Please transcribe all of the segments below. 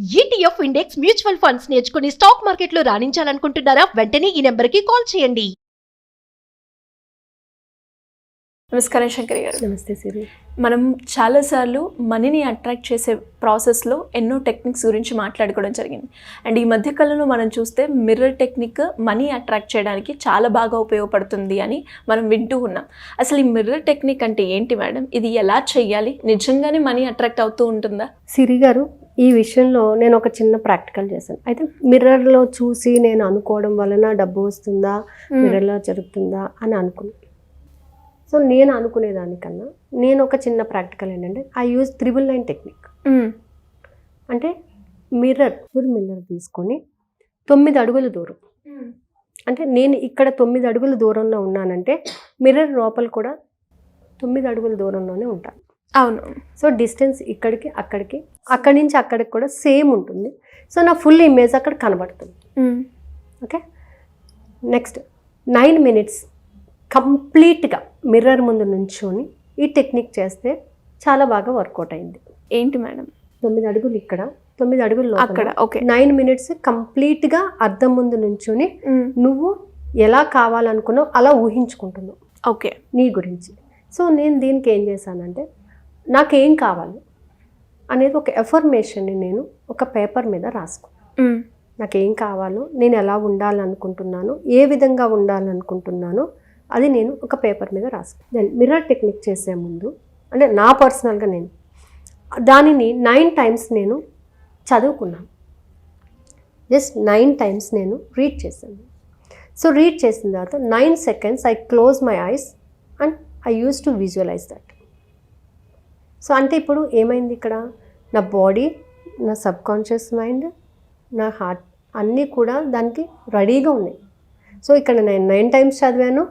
ETF index mutual funds నేర్చుకుని stock మార్కెట్లో రాణించాలనుకుంటున్నారా? వెంటనే ఈ నెంబర్కి కాల్ చేయండి. నమస్కారం శంకరి గారు. నమస్తే సిరి. మనం చాలాసార్లు మనీని అట్రాక్ట్ చేసే ప్రాసెస్లో ఎన్నో టెక్నిక్స్ గురించి మాట్లాడుకోవడం జరిగింది. అండ్ ఈ మధ్యకాలంలో మనం చూస్తే మిర్రర్ టెక్నిక్ మనీ అట్రాక్ట్ చేయడానికి చాలా బాగా ఉపయోగపడుతుంది అని మనం వింటూ ఉన్నాం. అసలు ఈ మిర్రర్ టెక్నిక్ అంటే ఏంటి మేడం? ఇది ఎలా చేయాలి? నిజంగానే మనీ అట్రాక్ట్ అవుతూ ఉంటుందా? సిరి గారు, ఈ విషయంలో నేను ఒక చిన్న ప్రాక్టికల్ చేశాను. అయితే మిర్రర్లో చూసి నేను అనుకోవడం వలన డబ్బు వస్తుందా, మిర్రర్లో జరుగుతుందా అని అనుకున్నాను. సో నేను అనుకునేదానికన్నా నేను ఒక చిన్న ప్రాక్టికల్ ఏంటంటే ఐ యూజ్ 999 టెక్నిక్. అంటే మిర్రర్ తీసుకొని 9 అడుగుల దూరం, అంటే నేను ఇక్కడ 9 అడుగుల దూరంలో ఉన్నానంటే మిర్రర్ లోపల కూడా 9 అడుగుల దూరంలోనే ఉంటాను. అవును. సో డిస్టెన్స్ ఇక్కడికి అక్కడికి, అక్కడి నుంచి అక్కడికి కూడా సేమ్ ఉంటుంది. సో నా ఫుల్ ఇమేజ్ అక్కడ కనబడుతుంది. ఓకే, నెక్స్ట్ 9 minutes కంప్లీట్గా మిర్రర్ ముందు నుంచొని ఈ టెక్నిక్ చేస్తే చాలా బాగా వర్కౌట్ అయింది. ఏంటి మేడం? 9 అడుగులు ఇక్కడ, 9 అడుగులు అక్కడ. ఓకే. 9 minutes కంప్లీట్గా అద్దం ముందు నుంచొని నువ్వు ఎలా కావాలనుకున్నావు అలా ఊహించుకుంటున్నావు. ఓకే, నీ గురించి. సో నేను దీనికి ఏం చేశానంటే నాకేం కావాలి అనేది ఒక ఎఫర్మేషన్ని నేను ఒక పేపర్ మీద రాసుకున్నాను. నాకేం కావాలో, నేను ఎలా ఉండాలనుకుంటున్నాను, ఏ విధంగా ఉండాలనుకుంటున్నాను అది నేను ఒక పేపర్ మీద రాసుకున్నాను. దెన్ మిర్రర్ టెక్నిక్ చేసే ముందు, అంటే నా పర్సనల్గా నేను దానిని 9 times నేను చదువుకున్నాను. జస్ట్ 9 times నేను రీడ్ చేశాను. సో రీడ్ చేసిన తర్వాత 9 seconds I close my eyes and I use to visualize that. So అంటే ఇప్పుడు ఏమైంది, ఇక్కడ నా బాడీ, నా సబ్కాన్షియస్ మైండ్, నా హార్ట్ అన్నీ కూడా దానికి రెడీగా ఉన్నాయి. సో ఇక్కడ నేను 9 times చదివాను,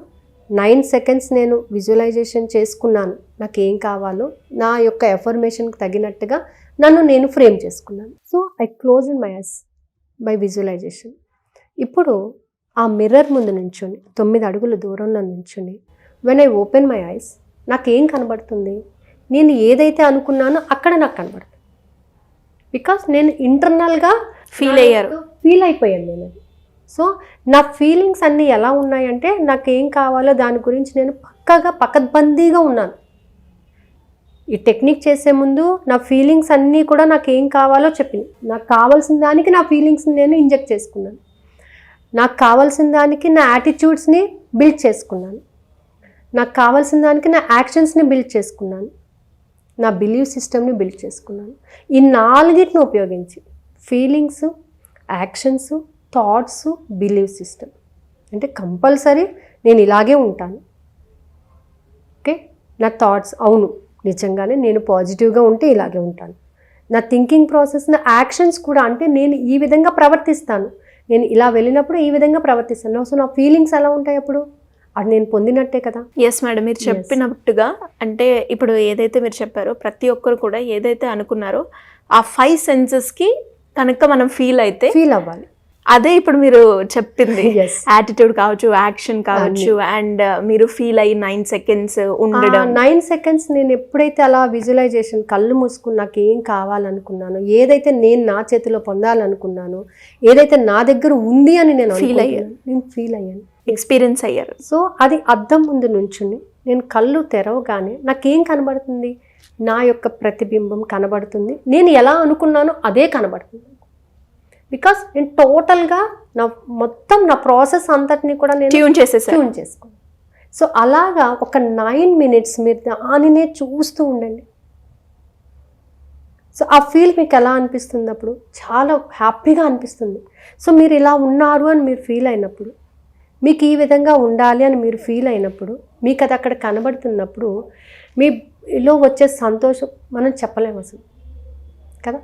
9 seconds నేను విజువలైజేషన్ చేసుకున్నాను. నాకు ఏం కావాలో నా యొక్క ఎఫర్మేషన్కి తగినట్టుగా నన్ను నేను ఫ్రేమ్ చేసుకున్నాను. So I close in my eyes by visualization. ఇప్పుడు ఆ మిర్రర్ ముందు నుంచుని 9 అడుగుల దూరంలో నుంచుని when I open my eyes నాకేం కనబడుతుంది, నేను ఏదైతే అనుకున్నానో అక్కడ నాకు కనబడుతుంది. బికాస్ నేను ఇంటర్నల్గా ఫీల్ అయిపోయాను నేను అది. సో నా ఫీలింగ్స్ అన్నీ ఎలా ఉన్నాయంటే నాకేం కావాలో దాని గురించి నేను పక్కగా పకడ్బందీగా ఉన్నాను. ఈ టెక్నిక్ చేసే ముందు నా ఫీలింగ్స్ అన్నీ కూడా నాకేం కావాలో చెప్పింది. నాకు కావాల్సిన దానికి నా ఫీలింగ్స్ని నేను ఇంజెక్ట్ చేసుకున్నాను. నాకు కావాల్సిన దానికి నా యాటిట్యూడ్స్ని బిల్డ్ చేసుకున్నాను. నాకు కావాల్సిన దానికి నా యాక్షన్స్ని బిల్డ్ చేసుకున్నాను. నా బిలీవ్ సిస్టమ్ని బిల్డ్ చేసుకున్నాను. ఈ 4ని ఉపయోగించి feelings, actions, thoughts, believe system, అంటే కంపల్సరీ నేను ఇలాగే ఉంటాను. ఓకే, నా థాట్స్ అవును నిజంగానే నేను పాజిటివ్గా ఉంటే ఇలాగే ఉంటాను. నా థింకింగ్ ప్రాసెస్, నా యాక్షన్స్ కూడా అంటే నేను ఈ విధంగా ప్రవర్తిస్తాను, నేను ఇలా వెళ్ళినప్పుడు ఈ విధంగా ప్రవర్తిస్తాను. సో నా ఫీలింగ్స్ ఎలా ఉంటాయి అప్పుడు అది నేను పొందినట్టే కదా. ఎస్ మేడం, మీరు చెప్పినట్టుగా అంటే ఇప్పుడు ఏదైతే మీరు చెప్పారో ప్రతి ఒక్కరు కూడా ఏదైతే అనుకున్నారో ఆ 5 senses కనుక మనం ఫీల్ అవ్వాలి. అదే ఇప్పుడు మీరు చెప్పింది యాటిట్యూడ్ కావచ్చు, యాక్షన్ కావచ్చు, అండ్ మీరు ఫీల్ అయ్యి 9 seconds ఉండడం. 9 seconds నేను ఎప్పుడైతే అలా విజువలైజేషన్ కళ్ళు మూసుకుని నాకు ఏం కావాలనుకున్నాను, ఏదైతే నేను నా చేతిలో పొందాలనుకున్నాను, ఏదైతే నా దగ్గర ఉంది అని నేను ఫీల్ అయ్యాను, ఎక్స్పీరియన్స్ అయ్యారు. సో అది అద్దం ముందు నుంచుని నేను కళ్ళు తెరవగానే నాకేం కనబడుతుంది, నా యొక్క ప్రతిబింబం కనబడుతుంది. నేను ఎలా అనుకున్నానో అదే కనబడుతుంది. బికాస్ నేను టోటల్గా నా ప్రాసెస్ అంతటిని కూడా నేను ట్యూన్ చేసుకున్నాను. సో అలాగా ఒక 9 minutes మీరు దానినే చూస్తూ ఉండండి. సో ఆ ఫీల్ మీకు ఎలా అనిపిస్తుంది, అప్పుడు చాలా హ్యాపీగా అనిపిస్తుంది. సో మీరు ఇలా ఉన్నారు అని మీరు ఫీల్ అయినప్పుడు, మీకు ఈ విధంగా ఉండాలి అని మీరు ఫీల్ అయినప్పుడు, మీకు అది అక్కడ కనబడుతున్నప్పుడు మీలో వచ్చే సంతోషం మనం చెప్పలేము అసలు కదా.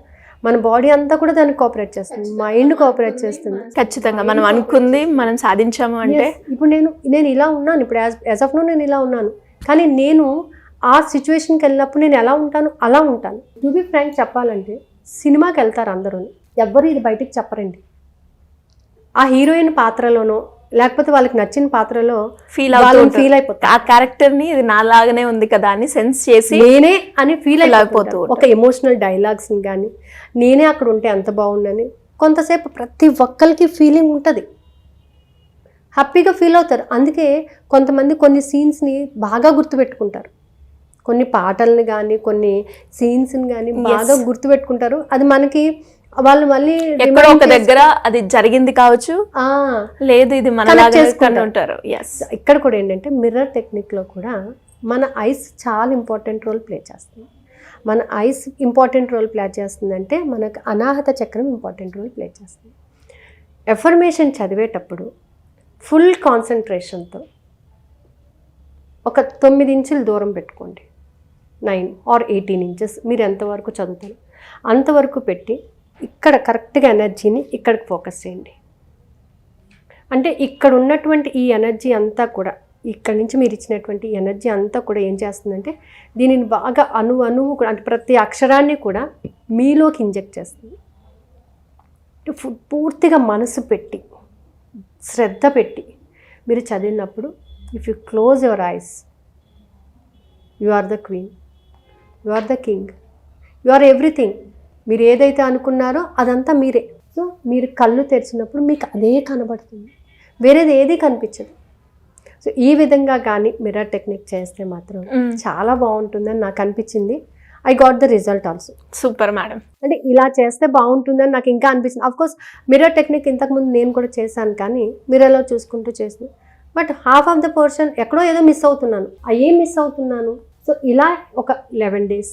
మన బాడీ అంతా కూడా దానికి కోఆపరేట్ చేస్తుంది, మైండ్ కోఆపరేట్ చేస్తుంది. ఖచ్చితంగా మనం అనుకుంది మనం సాధించాము అంటే. ఇప్పుడు నేను ఇలా ఉన్నాను, ఇప్పుడు యాజ్ ఆఫ్ నో నేను ఇలా ఉన్నాను, కానీ నేను ఆ సిచ్యువేషన్కి వెళ్ళినప్పుడు నేను ఎలా ఉంటాను అలా ఉంటాను. టు బి ఫ్రాంక్ చెప్పాలంటే సినిమాకి వెళ్తారు అందరూ, ఎవ్వరు ఇది బయటికి చెప్పరండి. ఆ హీరోయిన్ పాత్రలోనో లేకపోతే వాళ్ళకి నచ్చిన పాత్రలో ఫీల్ ఫీల్ అయిపోతారు. ఆ క్యారెక్టర్ ని ఇది నాలాగానే ఉంది కదా అని సెన్స్ చేసి నేనే అని ఫీల్ అయిపోతూ అయిపోతారు. ఒక ఎమోషనల్ డైలాగ్స్ కానీ నేనే అక్కడ ఉంటే ఎంత బాగుండని కొంతసేపు ప్రతి ఒక్కరికి ఫీలింగ్ ఉంటుంది, హ్యాపీగా ఫీల్ అవుతారు. అందుకే కొంతమంది కొన్ని సీన్స్ని బాగా గుర్తుపెట్టుకుంటారు, కొన్ని పాటల్ని కానీ కొన్ని సీన్స్ని కానీ బాగా గుర్తుపెట్టుకుంటారు. అది మనకి వాళ్ళు మళ్ళీ ఎక్కడో ఒక దగ్గర అది జరిగింది కావచ్చు, లేదు ఇది మనలాగా ఉంటారు. ఇక్కడ కూడా ఏంటంటే మిర్రర్ టెక్నిక్లో కూడా మన ఐస్ చాలా ఇంపార్టెంట్ రోల్ ప్లే చేస్తుంది. మన ఐస్ ఇంపార్టెంట్ రోల్ ప్లే చేస్తుందంటే మనకు అనాహత చక్రం ఇంపార్టెంట్ రోల్ ప్లే చేస్తుంది. ఎఫర్మేషన్ చదివేటప్పుడు ఫుల్ కాన్సన్ట్రేషన్తో ఒక 9 ఇంచుల దూరం పెట్టుకోండి, 9 or 18 ఇంచెస్ మీరు ఎంతవరకు చదువుతారు అంతవరకు పెట్టి ఇక్కడ కరెక్ట్గా ఎనర్జీని ఇక్కడికి ఫోకస్ చేయండి. అంటే ఇక్కడ ఉన్నటువంటి ఈ ఎనర్జీ అంతా కూడా, ఇక్కడి నుంచి మీరు ఇచ్చినటువంటి ఎనర్జీ అంతా కూడా ఏం చేస్తుందంటే దీనిని బాగా అణువు కూడా, అంటే ప్రతి అక్షరాన్ని కూడా మీలోకి ఇంజెక్ట్ చేస్తుంది. పూర్తిగా మనసు పెట్టి శ్రద్ధ పెట్టి మీరు చదివినప్పుడు if you close your eyes, you are the queen, you are the king, you are everything. మీరు ఏదైతే అనుకున్నారో అదంతా మీరే. సో మీరు కళ్ళు తెరిచినప్పుడు మీకు అదే కనబడుతుంది, వేరేది ఏది కనిపించదు. సో ఈ విధంగా కానీ మిర్రర్ టెక్నిక్ చేస్తే మాత్రం చాలా బాగుంటుందని నాకు అనిపించింది. I got the result also. Super madam. అంటే ఇలా చేస్తే బాగుంటుందని నాకు ఇంకా అనిపించింది. అఫ్ కోర్స్ మిర్రర్ టెక్నిక్ ఇంతకుముందు నేను కూడా చేశాను, కానీ మిర్రర్లో చూసుకుంటూ చేసింది. But half of the portion ఎక్కడో ఏదో మిస్ అవుతున్నాను. ఏం మిస్ అవుతున్నాను? సో ఇలా ఒక 11 days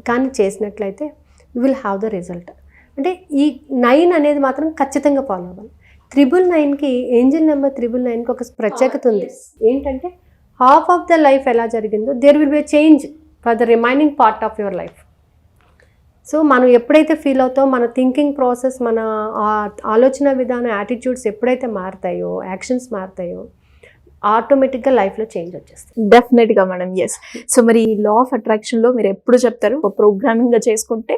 కానీ చేసినట్లయితే you will have the result. అంటే ఈ 9 అనేది మాత్రం ఖచ్చితంగా ఫాలో అవ్వాలి. 999కి ఏంజిల్ నెంబర్ 999కి ఒక ప్రత్యేకత ఉంది. ఏంటంటే హాఫ్ ఆఫ్ ద లైఫ్ ఎలా జరిగిందో there will be change for the remaining part of your life. So మనం ఎప్పుడైతే ఫీల్ అవుతామో మన థింకింగ్ ప్రాసెస్, మన ఆలోచన విధానం, యాటిట్యూడ్స్ ఎప్పుడైతే మారుతాయో, యాక్షన్స్ మారుతాయో, ఆటోమేటిక్గా లైఫ్లో చేంజ్ వచ్చేస్తుంది. డెఫినెట్గా మేడం. ఎస్. సో మరి ఈ లా ఆఫ్ అట్రాక్షన్లో మీరు ఎప్పుడు చెప్తారు ప్రోగ్రామింగ్గా చేసుకుంటే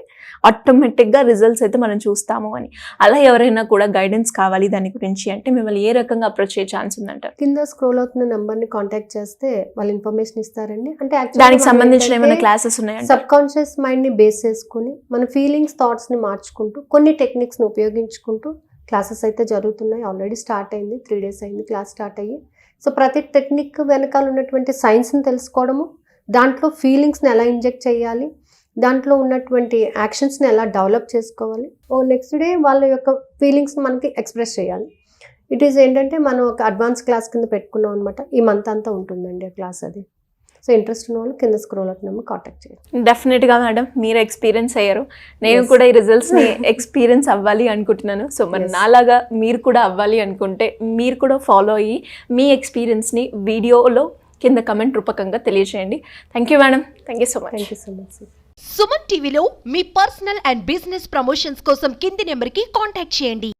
ఆటోమేటిక్గా రిజల్ట్స్ అయితే మనం చూస్తాము అని, అలా ఎవరైనా కూడా గైడెన్స్ కావాలి దాని గురించి అంటే మిమ్మల్ని ఏ రకంగా అప్రోచ్ అయ్యే ఛాన్స్ ఉందంటారు? కింద స్క్రోల్ అవుతున్న నెంబర్ని కాంటాక్ట్ చేస్తే వాళ్ళు ఇన్ఫర్మేషన్ ఇస్తారండి. అంటే దానికి సంబంధించిన ఏమైనా క్లాసెస్ ఉన్నాయా? సబ్ కాన్షియస్ మైండ్ని బేస్ చేసుకుని మన ఫీలింగ్స్, థాట్స్ని మార్చుకుంటూ కొన్ని టెక్నిక్స్ని ఉపయోగించుకుంటూ క్లాసెస్ అయితే జరుగుతున్నాయి. ఆల్రెడీ స్టార్ట్ అయింది, 3 days అయింది క్లాస్ స్టార్ట్ అయ్యి. సో ప్రతి టెక్నిక్ వెనకాల ఉన్నటువంటి సైన్స్ని తెలుసుకోవడము, దాంట్లో ఫీలింగ్స్ని ఎలా ఇంజెక్ట్ చేయాలి, దాంట్లో ఉన్నటువంటి యాక్షన్స్ని ఎలా డెవలప్ చేసుకోవాలి, నెక్స్ట్ డే వాళ్ళ యొక్క ఫీలింగ్స్ని మనకి ఎక్స్ప్రెస్ చేయాలి. ఇట్ ఈస్ ఏంటంటే మనం ఒక అడ్వాన్స్ క్లాస్ కింద పెట్టుకున్నాం అనమాట. ఈ మంత్ అంతా ఉంటుందండి ఆ క్లాస్. అది సో ఇంట్రెస్ట్ ఉన్న వాళ్ళు కింద స్క్రోల్ అవుతున్నాము కాంటాక్ట్ చేయండి. డెఫినెట్గా మేడం, మీరు ఎక్స్పీరియన్స్ అయ్యారు, నేను కూడా ఈ రిజల్ట్స్ని ఎక్స్పీరియన్స్ అవ్వాలి అనుకుంటున్నాను. సో మరి నాలాగా మీరు కూడా అవ్వాలి అనుకుంటే మీరు కూడా ఫాలో అయ్యి మీ ఎక్స్పీరియన్స్ని వీడియోలో కింద కమెంట్ రూపకంగా తెలియజేయండి. Thank you madam. Thank you so much. Thank you so much. Suman టీవీలో మీ పర్సనల్ అండ్ బిజినెస్ ప్రమోషన్స్ కోసం కింది నెంబర్కి కాంటాక్ట్ చేయండి.